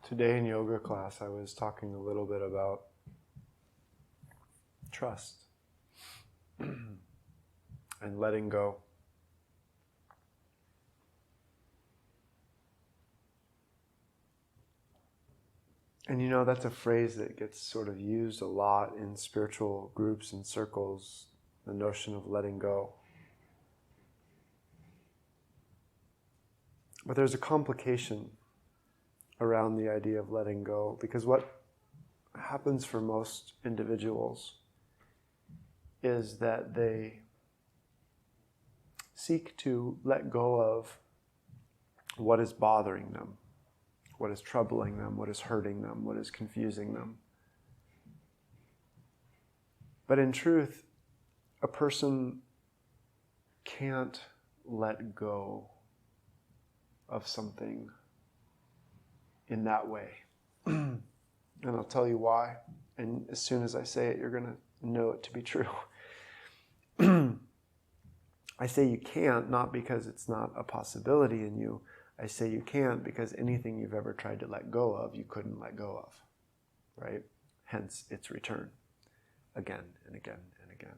Today in yoga class, I was talking a little bit about trust and letting go. And you know, that's a phrase that gets sort of used a lot in spiritual groups and circles, the notion of letting go. But there's a complication around the idea of letting go, because what happens for most individuals is that they seek to let go of what is bothering them, what is troubling them, what is hurting them, what is confusing them. But in truth, a person can't let go of something in that way. And I'll tell you why. And as soon as I say it, you're going to know it to be true. I say you can't, not because it's not a possibility in you. I say you can't because anything you've ever tried to let go of, you couldn't let go of, right? Hence its return again and again and again.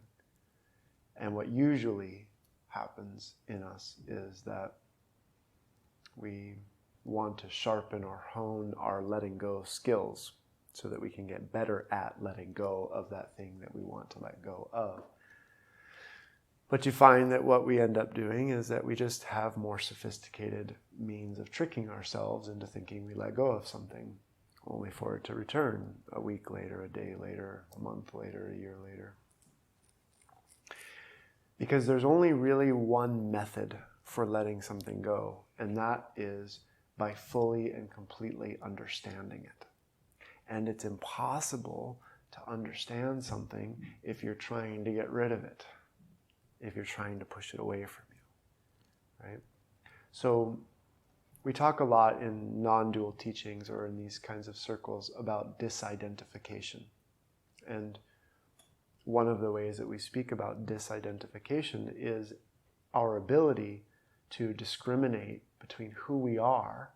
And what usually happens in us is that we want to sharpen or hone our letting go skills so that we can get better at letting go of that thing that we want to let go of. But you find that what we end up doing is that we just have more sophisticated means of tricking ourselves into thinking we let go of something, only for it to return a week later, a day later, a month later, a year later. Because there's only really one method for letting something go, and that is by fully and completely understanding it. And it's impossible to understand something if you're trying to get rid of it, if you're trying to push it away from you, right? So we talk a lot in non-dual teachings or in these kinds of circles about disidentification. And one of the ways that we speak about disidentification is our ability to discriminate between who we are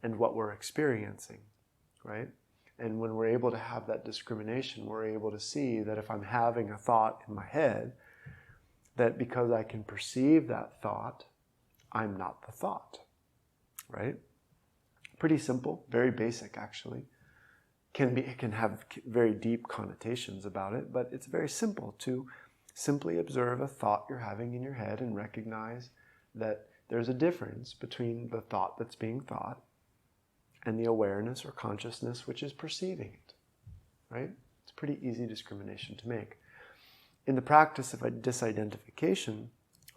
and what we're experiencing, right? And when we're able to have that discrimination, we're able to see that if I'm having a thought in my head, that because I can perceive that thought, I'm not the thought, right? Pretty simple, very basic actually. It can have very deep connotations about it, but it's very simple to simply observe a thought you're having in your head and recognize that there's a difference between the thought that's being thought and the awareness or consciousness which is perceiving it, right? It's a pretty easy discrimination to make. In the practice of a disidentification,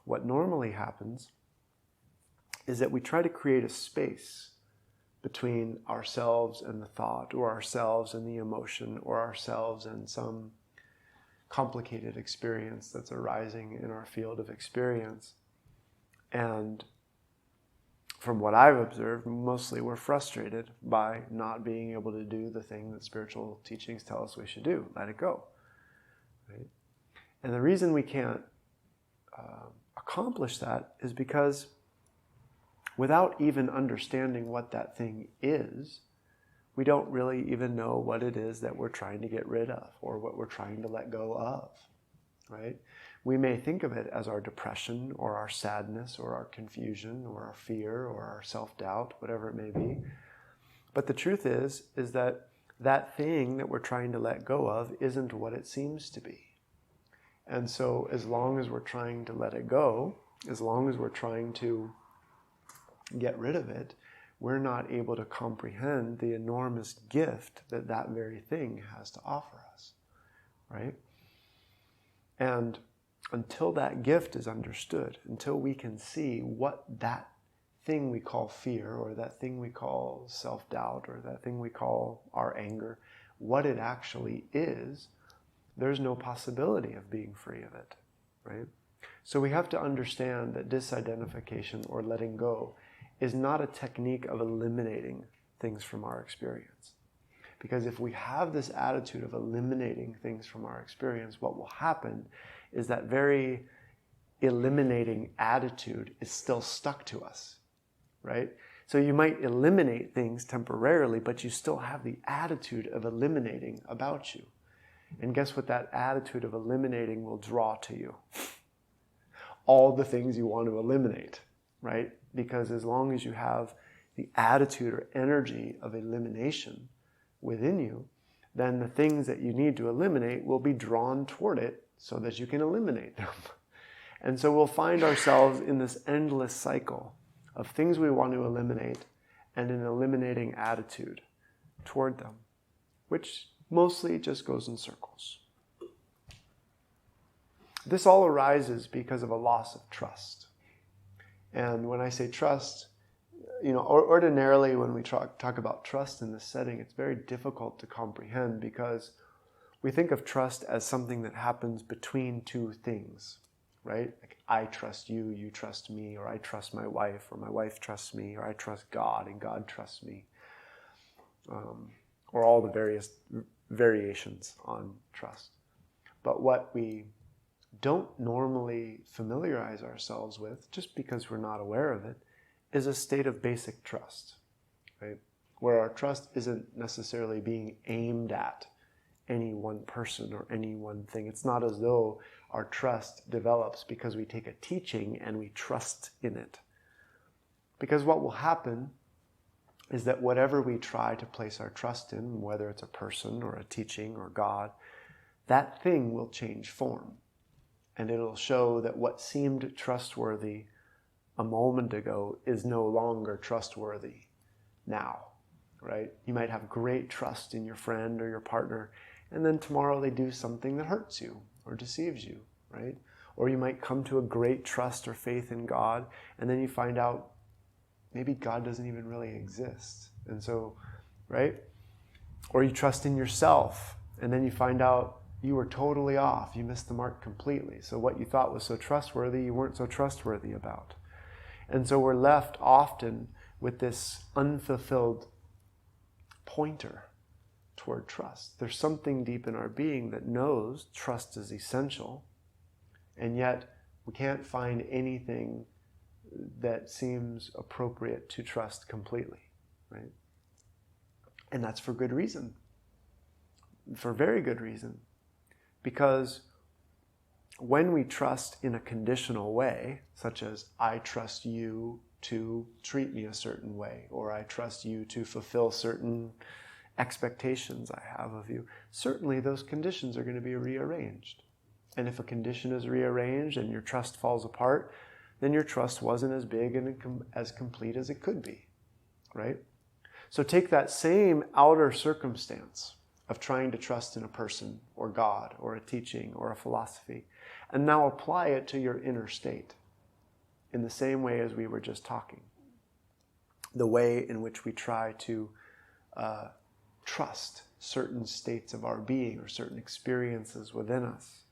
what normally happens is that we try to create a space between ourselves and the thought, or ourselves and the emotion, or ourselves and some complicated experience that's arising in our field of experience. And from what I've observed, mostly we're frustrated by not being able to do the thing that spiritual teachings tell us we should do, let it go, right? And the reason we can't accomplish that is because without even understanding what that thing is, we don't really even know what it is that we're trying to get rid of or what we're trying to let go of, right? We may think of it as our depression or our sadness or our confusion or our fear or our self-doubt, whatever it may be. But the truth is that that thing that we're trying to let go of isn't what it seems to be. And so as long as we're trying to let it go, as long as we're trying to get rid of it, we're not able to comprehend the enormous gift that that very thing has to offer us, right? And until that gift is understood, until we can see what that thing we call fear or that thing we call self-doubt or that thing we call our anger, what it actually is, there's no possibility of being free of it, right? So we have to understand that disidentification or letting go is not a technique of eliminating things from our experience. Because if we have this attitude of eliminating things from our experience, what will happen is that very eliminating attitude is still stuck to us, right? So you might eliminate things temporarily, but you still have the attitude of eliminating about you. And guess what that attitude of eliminating will draw to you? All the things you want to eliminate, right? Because as long as you have the attitude or energy of elimination within you, then the things that you need to eliminate will be drawn toward it so that you can eliminate them. And so we'll find ourselves in this endless cycle of things we want to eliminate and an eliminating attitude toward them, which mostly just goes in circles. This all arises because of a loss of trust. And when I say trust, ordinarily when we talk about trust in this setting, it's very difficult to comprehend because we think of trust as something that happens between two things, right? Like I trust you, you trust me, or I trust my wife, or my wife trusts me, or I trust God and God trusts me, or all the various variations on trust. But what we don't normally familiarize ourselves with, just because we're not aware of it, is a state of basic trust, right? Where our trust isn't necessarily being aimed at any one person or any one thing. It's not as though our trust develops because we take a teaching and we trust in it. Because what will happen is that whatever we try to place our trust in, whether it's a person or a teaching or God, that thing will change form. And it'll show that what seemed trustworthy a moment ago is no longer trustworthy now, right? You might have great trust in your friend or your partner, and then tomorrow they do something that hurts you or deceives you, right? Or you might come to a great trust or faith in God, and then you find out maybe God doesn't even really exist. And so, right? Or you trust in yourself, and then you find out you were totally off. You missed the mark completely. So what you thought was so trustworthy, you weren't so trustworthy about. And so we're left often with this unfulfilled pointer toward trust. There's something deep in our being that knows trust is essential, and yet we can't find anything that seems appropriate to trust completely, right? And that's for good reason. For very good reason. Because when we trust in a conditional way, such as I trust you to treat me a certain way, or I trust you to fulfill certain expectations I have of you, certainly those conditions are going to be rearranged. And if a condition is rearranged and your trust falls apart, then your trust wasn't as big and as complete as it could be, right? So take that same outer circumstance of trying to trust in a person or God or a teaching or a philosophy, and now apply it to your inner state in the same way as we were just talking. The way in which we try to trust certain states of our being or certain experiences within us,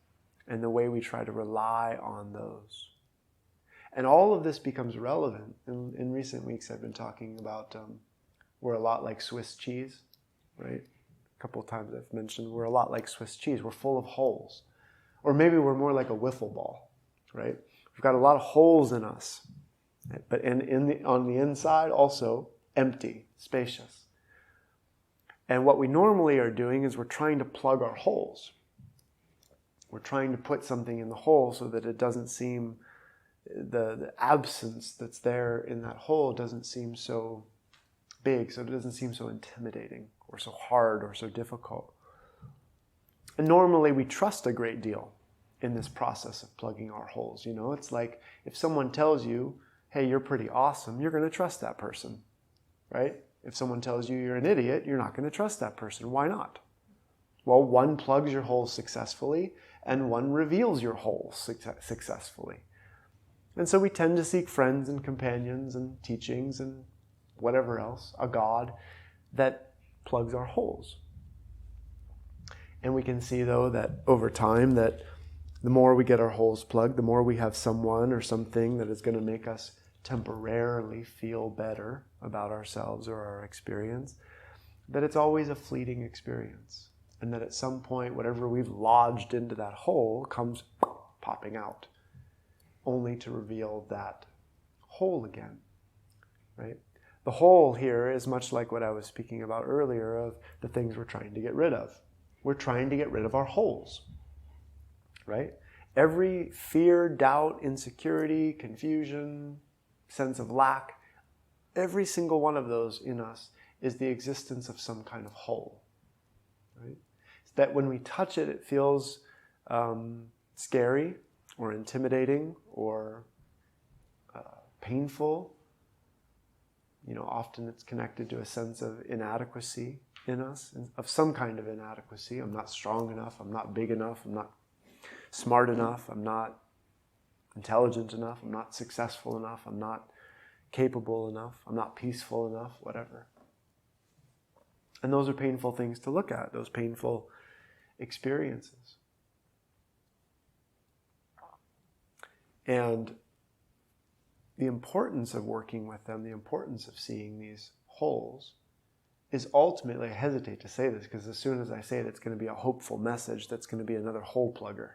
and the way we try to rely on those. And all of this becomes relevant. In recent weeks I've been talking about we're a lot like Swiss cheese, right? A couple of times I've mentioned we're a lot like Swiss cheese. We're full of holes. Or maybe we're more like a wiffle ball, right? We've got a lot of holes in us, but on the inside also empty, spacious. And what we normally are doing is we're trying to plug our holes. We're trying to put something in the hole so that it doesn't seem, the absence that's there in that hole doesn't seem so big, so it doesn't seem so intimidating or so hard or so difficult. And normally we trust a great deal in this process of plugging our holes. You know, it's like if someone tells you, hey, you're pretty awesome, you're going to trust that person, right? If someone tells you you're an idiot, you're not going to trust that person. Why not? Well, one plugs your holes successfully and one reveals your holes successfully. And so we tend to seek friends and companions and teachings and whatever else, a God that plugs our holes. And we can see, though, that over time that the more we get our holes plugged, the more we have someone or something that is going to make us temporarily feel better about ourselves or our experience, that it's always a fleeting experience. And that at some point, whatever we've lodged into that hole comes popping out, only to reveal that hole again, right? The hole here is much like what I was speaking about earlier of the things we're trying to get rid of. We're trying to get rid of our holes, right? Every fear, doubt, insecurity, confusion, sense of lack, every single one of those in us is the existence of some kind of hole, right? It's that when we touch it, it feels scary or intimidating or painful. Often it's connected to a sense of inadequacy in us, of some kind of inadequacy. I'm not strong enough, I'm not big enough, I'm not smart enough, I'm not intelligent enough, I'm not successful enough, I'm not capable enough, I'm not peaceful enough, whatever. And those are painful things to look at, those painful experiences. And the importance of working with them, the importance of seeing these holes, is ultimately, I hesitate to say this because as soon as I say it, it's going to be a hopeful message that's going to be another hole plugger.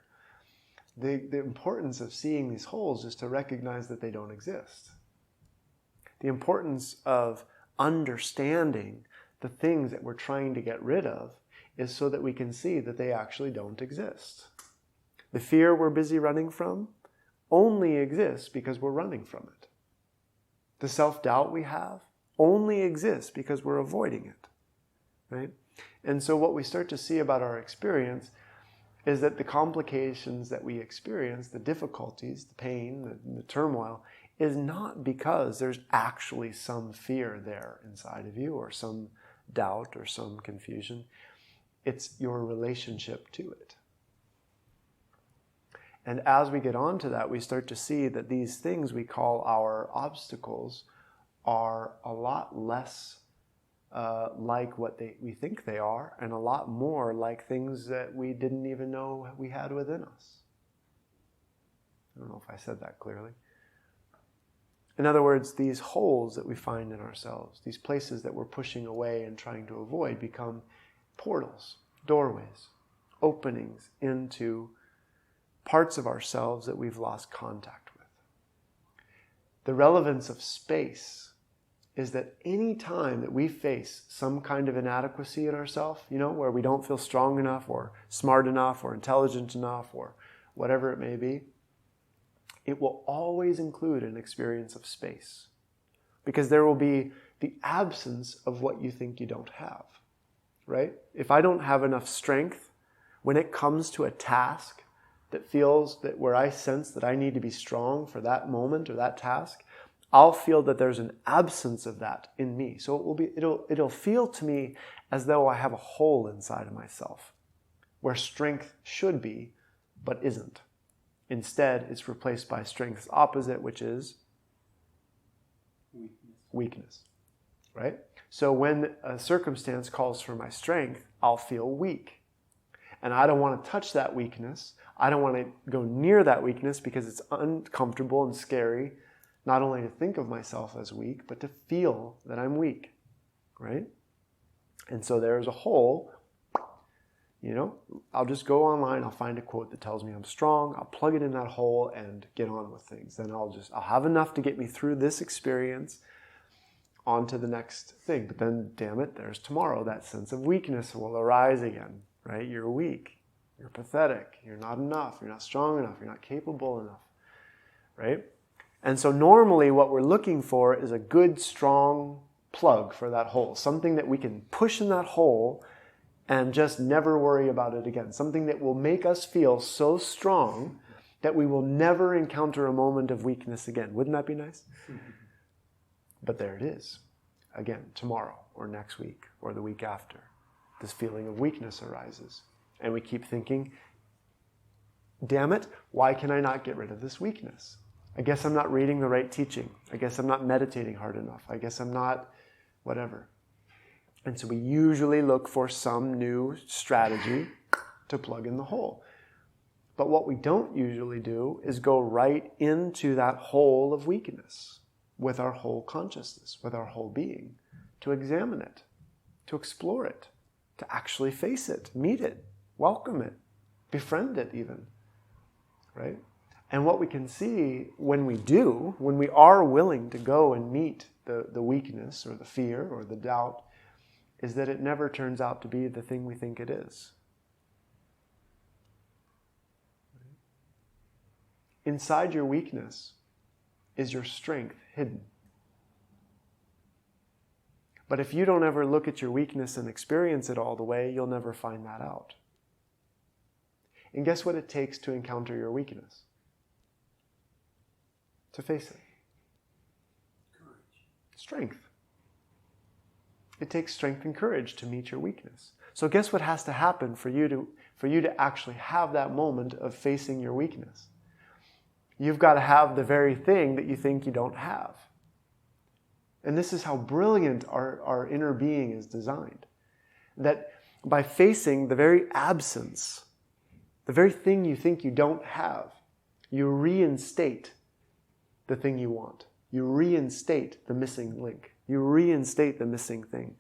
The importance of seeing these holes is to recognize that they don't exist. The importance of understanding the things that we're trying to get rid of is so that we can see that they actually don't exist. The fear we're busy running from only exists because we're running from it. The self-doubt we have only exists because we're avoiding it, right? And so what we start to see about our experience is that the complications that we experience, the difficulties, the pain, the turmoil, is not because there's actually some fear there inside of you or some doubt or some confusion. It's your relationship to it. And as we get onto that, we start to see that these things we call our obstacles are a lot less like what we think they are, and a lot more like things that we didn't even know we had within us. I don't know if I said that clearly. In other words, these holes that we find in ourselves, these places that we're pushing away and trying to avoid, become portals, doorways, openings into parts of ourselves that we've lost contact with. The relevance of space is that any time that we face some kind of inadequacy in ourselves, where we don't feel strong enough or smart enough or intelligent enough or whatever it may be, it will always include an experience of space. Because there will be the absence of what you think you don't have, right? If I don't have enough strength when it comes to a task that feels that where I sense that I need to be strong for that moment or that task, I'll feel that there's an absence of that in me. So it'll feel to me as though I have a hole inside of myself where strength should be, but isn't. Instead, it's replaced by strength's opposite, which is weakness, right? So when a circumstance calls for my strength, I'll feel weak. And I don't want to touch that weakness. I don't want to go near that weakness because it's uncomfortable and scary, not only to think of myself as weak, but to feel that I'm weak, right? And so there's a hole. I'll just go online, I'll find a quote that tells me I'm strong, I'll plug it in that hole and get on with things. Then I'll have enough to get me through this experience on to the next thing. But then, damn it, there's tomorrow. That sense of weakness will arise again, right? You're weak, you're pathetic, you're not enough, you're not strong enough, you're not capable enough, right? And so normally what we're looking for is a good, strong plug for that hole, something that we can push in that hole and just never worry about it again. Something that will make us feel so strong that we will never encounter a moment of weakness again. Wouldn't that be nice? But there it is. Again, tomorrow or next week or the week after. This feeling of weakness arises. And we keep thinking, damn it, why can I not get rid of this weakness? I guess I'm not reading the right teaching. I guess I'm not meditating hard enough. I guess I'm not whatever. And so we usually look for some new strategy to plug in the hole. But what we don't usually do is go right into that hole of weakness with our whole consciousness, with our whole being, to examine it, to explore it, to actually face it, meet it, welcome it, befriend it even, right? And what we can see when we are willing to go and meet the weakness or the fear or the doubt is that it never turns out to be the thing we think it is. Inside your weakness is your strength hidden. But if you don't ever look at your weakness and experience it all the way, you'll never find that out. And guess what it takes to encounter your weakness? To face it. Courage. Strength. It takes strength and courage to meet your weakness. So guess what has to happen for you to actually have that moment of facing your weakness? You've got to have the very thing that you think you don't have. And this is how brilliant our inner being is designed. That by facing the very absence, the very thing you think you don't have, you reinstate the thing you want. You reinstate the missing link. You reinstate the missing thing.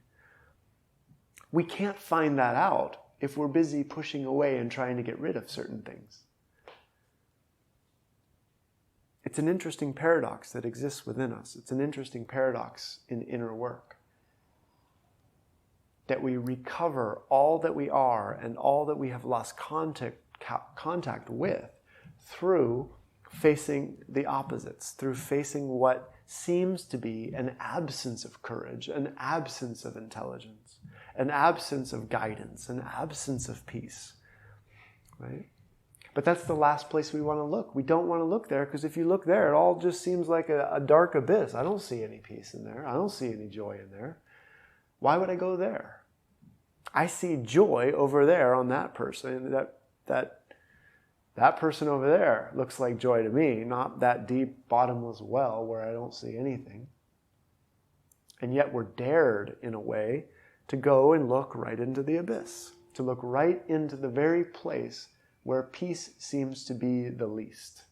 We can't find that out if we're busy pushing away and trying to get rid of certain things. It's an interesting paradox that exists within us. It's an interesting paradox in inner work. That we recover all that we are and all that we have lost contact with through facing the opposites, through facing what seems to be an absence of courage, an absence of intelligence, an absence of guidance, an absence of peace. Right? But that's the last place we want to look. We don't want to look there because if you look there, it all just seems like a dark abyss. I don't see any peace in there. I don't see any joy in there. Why would I go there? I see joy over there on that person. That person over there looks like joy to me, not that deep, bottomless well where I don't see anything. And yet we're dared, in a way, to go and look right into the abyss, to look right into the very place where peace seems to be the least.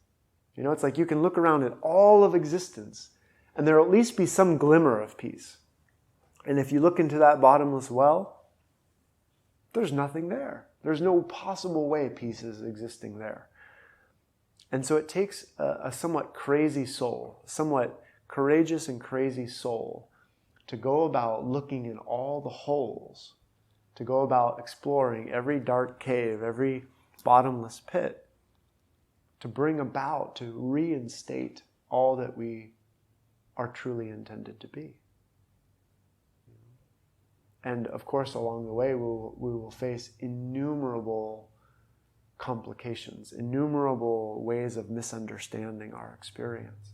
You know, it's like you can look around at all of existence and there'll at least be some glimmer of peace. And if you look into that bottomless well, there's nothing there. There's no possible way peace is existing there. And so it takes a somewhat crazy soul, somewhat courageous and crazy soul to go about looking in all the holes, to go about exploring every dark cave, every bottomless pit, to bring about, to reinstate all that we are truly intended to be. And of course, along the way, we will face innumerable complications, innumerable ways of misunderstanding our experience.